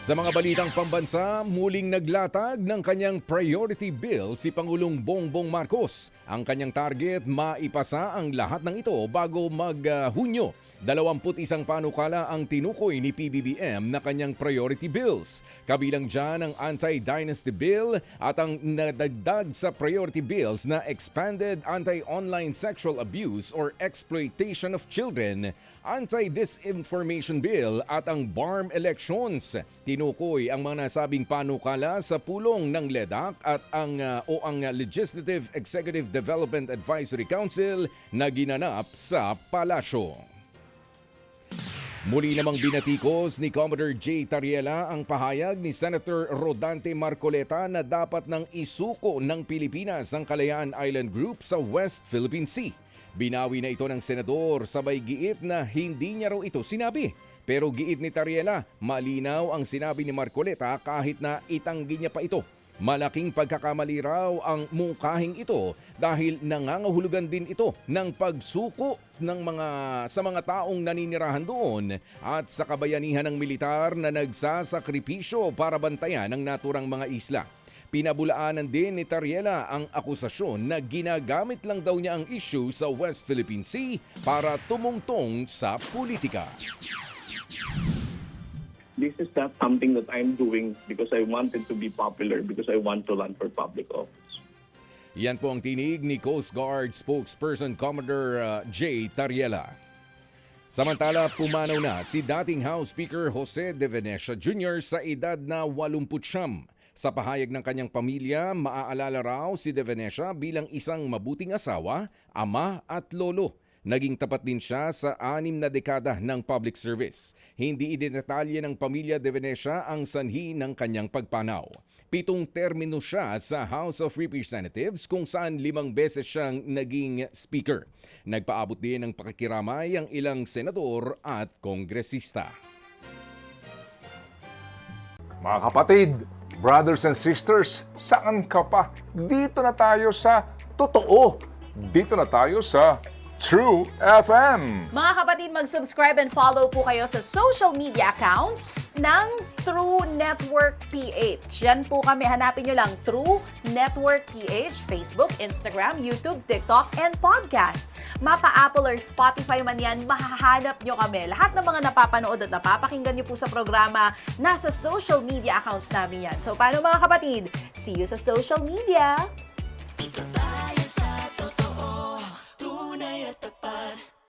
Sa mga balitang pambansa, muling naglatag ng kanyang priority bill si Pangulong Bongbong Marcos. Ang kanyang target, maipasa ang lahat ng ito bago mag-Hunyo. 21 panukala ang tinukoy ni PBBM na kanyang priority bills. Kabilang dyan ang Anti-Dynasty Bill at ang nadagdag sa priority bills na Expanded Anti-Online Sexual Abuse or Exploitation of Children, Anti-Disinformation Bill at ang BARM Elections. Tinukoy ang mga nasabing panukala sa pulong ng LEDAC at ang Legislative Executive Development Advisory Council na ginanap sa palasyo. Muli namang binatikos ni Commodore J. Tariela ang pahayag ni Senator Rodante Marcoleta na dapat nang isuko ng Pilipinas ang Kalayaan Island Group sa West Philippine Sea. Binawi na ito ng senador sabay giit na hindi niya raw ito sinabi. Pero giit ni Tariela, malinaw ang sinabi ni Marcoleta kahit na itanggi niya pa ito. Malaking pagkakamali raw ang mungkahing ito dahil nangangahulugan din ito ng pagsuko sa mga taong naninirahan doon at sa kabayanihan ng militar na nagsasakripisyo para bantayan ang naturang mga isla. Pinabulaanan din ni Tariela ang akusasyon na ginagamit lang daw niya ang issue sa West Philippine Sea para tumungtong sa politika. This is not something that I'm doing because I wanted to be popular, because I want to run for public office. Yan po ang tinig ni Coast Guard spokesperson Commodore J. Tariela. Samantala, pumanaw na si dating House Speaker Jose De Venecia Jr. sa edad na 89. Sa pahayag ng kanyang pamilya, maaalala raw si De Venecia bilang isang mabuting asawa, ama at lolo. Naging tapat din siya sa 6 na dekada ng public service. Hindi idinetalye ng pamilya De Venecia ang sanhi ng kanyang pagpanaw. 7 termino siya sa House of Representatives kung saan 5 beses siyang naging speaker. Nagpaabot din ng pakikiramay ang ilang senador at kongresista. Mga kapatid, brothers and sisters, saan ka pa? Dito na tayo sa totoo. Dito na tayo sa True FM. Mga kapatid, mag-subscribe and follow po kayo sa social media accounts ng True Network PH. Yan po kami, hanapin nyo lang True Network PH, Facebook, Instagram, YouTube, TikTok, and podcast. Mapa Apple or Spotify man yan, mahahanap nyo kami. Lahat ng mga napapanood at napapakinggan nyo po sa programa, nasa social media accounts namin yan. So paano mga kapatid? See you sa social media!